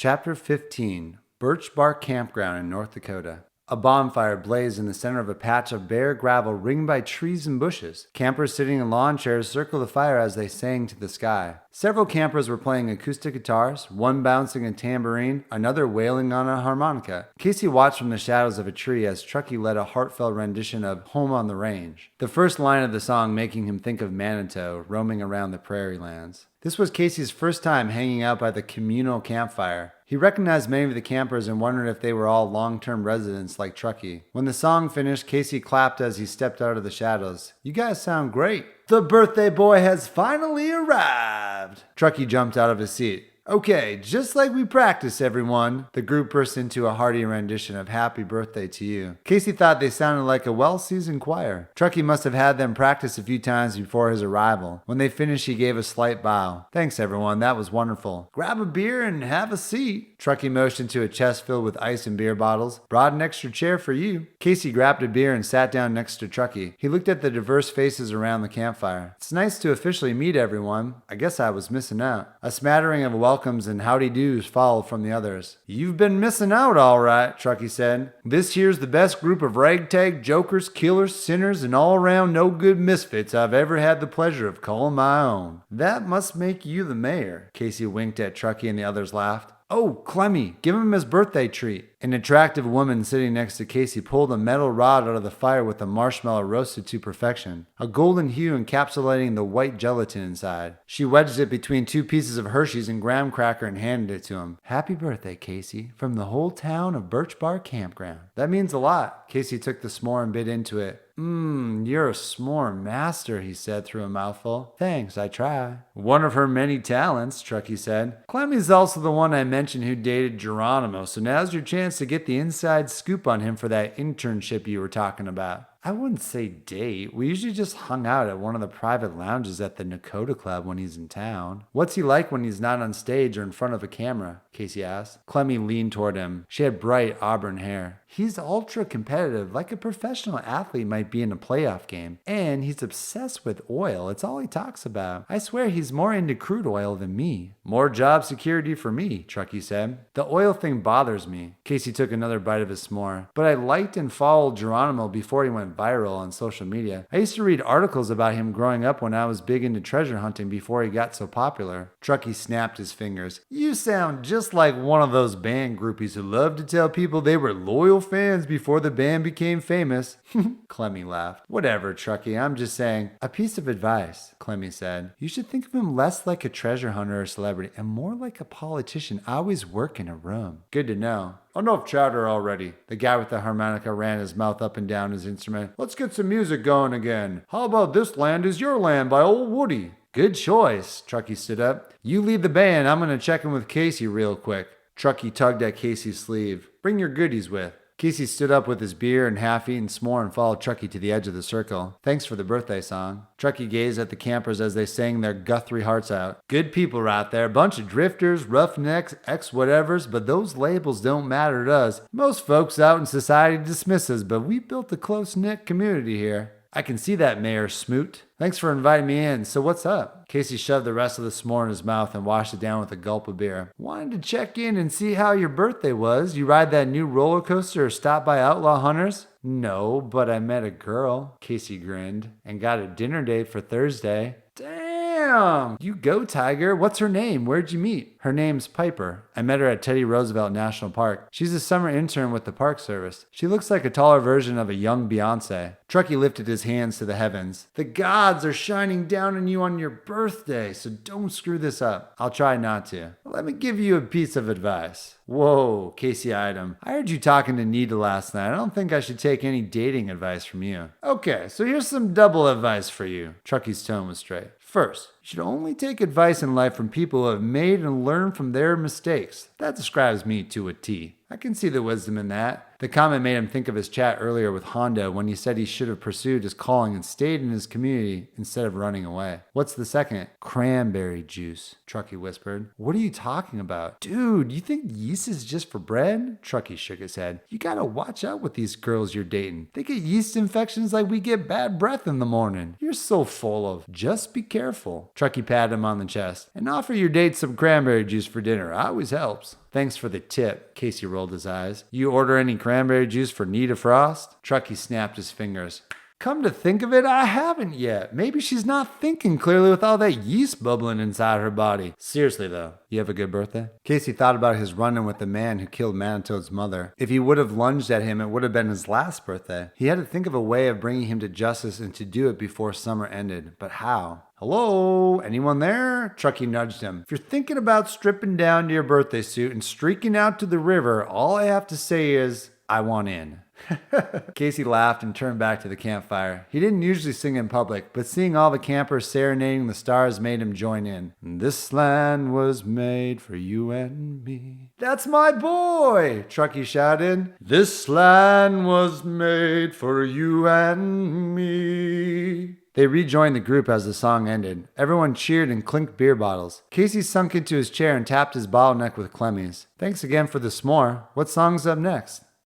Chapter 15, Birchbark Campground in North Dakota. A bonfire blazed in the center of a patch of bare gravel ringed by trees and bushes. Campers sitting in lawn chairs circled the fire as they sang to the sky. Several campers were playing acoustic guitars, one bouncing a tambourine, another wailing on a harmonica. Casey watched from the shadows of a tree as Truckee led a heartfelt rendition of Home on the Range, the first line of the song making him think of Manitou roaming around the prairie lands. This was Casey's first time hanging out by the communal campfire. He recognized many of the campers and wondered if they were all long-term residents like Truckee. When the song finished, Casey clapped as he stepped out of the shadows. "You guys sound great." "The birthday boy has finally arrived." Truckee jumped out of his seat. "Okay, just like we practiced, everyone." The group burst into a hearty rendition of Happy Birthday to You. Casey thought they sounded like a well-seasoned choir. Truckee must have had them practice a few times before his arrival. When they finished, he gave a slight bow. "Thanks, everyone. That was wonderful. Grab a beer and have a seat." Truckee motioned to a chest filled with ice and beer bottles. "Brought an extra chair for you." Casey grabbed a beer and sat down next to Truckee. He looked at the diverse faces around the campfire. "It's nice to officially meet everyone. I guess I was missing out." A smattering of welcomes and howdy-doos followed from the others. "You've been missing out, all right," Truckee said. "This here's the best group of ragtag jokers, killers, sinners, and all-around no-good misfits I've ever had the pleasure of calling my own." "That must make you the mayor." Casey winked at Truckee and the others laughed. "Oh, Clemmy, give him his birthday treat." An attractive woman sitting next to Casey pulled a metal rod out of the fire with a marshmallow roasted to perfection, a golden hue encapsulating the white gelatin inside. She wedged it between two pieces of Hershey's and graham cracker and handed it to him. "Happy birthday, Casey, from the whole town of Birchbark Campground." "That means a lot." Casey took the s'more and bit into it. You're a s'more master," he said through a mouthful. "Thanks, I try." "One of her many talents," Truckee said. "Clemmy's also the one I mentioned who dated Geronimo, so now's your chance to get the inside scoop on him for that internship you were talking about." "I wouldn't say date. We usually just hung out at one of the private lounges at the Dakota Club when he's in town." "What's he like when he's not on stage or in front of a camera?" Casey asked. Clemmy leaned toward him. She had bright auburn hair. "He's ultra competitive, like a professional athlete might be in a playoff game. And he's obsessed with oil. It's all he talks about. I swear he's more into crude oil than me." "More job security for me," Truckee said. "The oil thing bothers me." Casey took another bite of his s'more. "But I liked and followed Geronimo before he went viral on social media. I used to read articles about him growing up when I was big into treasure hunting before he got so popular." Truckee snapped his fingers. "You sound just like one of those band groupies who love to tell people they were loyal fans before the band became famous." Clemmy laughed. "Whatever, Truckee, I'm just saying." "A piece of advice," Clemmy said. "You should think of him less like a treasure hunter or celebrity and more like a politician always working a room." "Good to know." "Enough chatter already." The guy with the harmonica ran his mouth up and down his instrument. "Let's get some music going again. How about This Land Is Your Land by Old Woody?" "Good choice." Truckee stood up. "You lead the band. I'm going to check in with Casey real quick." Truckee tugged at Casey's sleeve. "Bring your goodies with." Casey stood up with his beer and half-eaten s'more and followed Truckee to the edge of the circle. "Thanks for the birthday song." Truckee gazed at the campers as they sang their Guthrie hearts out. "Good people right there. Bunch of drifters, roughnecks, ex-whatevers, but those labels don't matter to us. Most folks out in society dismiss us, but we built a close-knit community here." "I can see that, Mayor Smoot. Thanks for inviting me in. So what's up?" Casey shoved the rest of the s'more in his mouth and washed it down with a gulp of beer. "Wanted to check in and see how your birthday was. You ride that new roller coaster or stop by Outlaw Hunters?" "No, but I met a girl," Casey grinned, "and got a dinner date for Thursday." "Damn! You go, Tiger. What's her name? Where'd you meet?" "Her name's Piper. I met her at Teddy Roosevelt National Park. She's a summer intern with the Park Service. She looks like a taller version of a young Beyonce." Truckee lifted his hands to the heavens. "The gods are shining down on you on your birthday, so don't screw this up." "I'll try not to." "Let me give you a piece of advice." "Whoa," Casey eyed him. "I heard you talking to Nita last night. I don't think I should take any dating advice from you." "Okay, so here's some double advice for you." Truckee's tone was straight. "First, you should only take advice in life from people who have made and learned from their mistakes. That describes me to a T. I can see the wisdom in that." The comment made him think of his chat earlier with Honda when he said he should have pursued his calling and stayed in his community instead of running away. "What's the second?" "Cranberry juice," Truckee whispered. "What are you talking about?" "Dude, you think yeast is just for bread?" Truckee shook his head. "You gotta watch out with these girls you're dating. They get yeast infections like we get bad breath in the morning. You're so full of. Just be careful." Truckee patted him on the chest. And offer your date some cranberry juice for dinner. Always helps. Thanks for the tip. Casey rolled his eyes. You order any cranberry juice for Nita Frost? Truckee snapped his fingers. Come to think of it, I haven't yet. Maybe she's not thinking clearly with all that yeast bubbling inside her body. Seriously though, you have a good birthday? Casey thought about his run-in with the man who killed Manitoad's mother. If he would have lunged at him, it would have been his last birthday. He had to think of a way of bringing him to justice and to do it before summer ended. But how? Hello? Anyone there? Truckee nudged him. If you're thinking about stripping down to your birthday suit and streaking out to the river, all I have to say is, I want in. Casey laughed and turned back to the campfire. He didn't usually sing in public, but seeing all the campers serenading the stars made him join in. This land was made for you and me. That's my boy, Truckee shouted. This land was made for you and me. They rejoined the group as the song ended. Everyone cheered and clinked beer bottles. Casey sunk into his chair and tapped his bottleneck with Clemmie's. Thanks again for the s'more. What song's up next?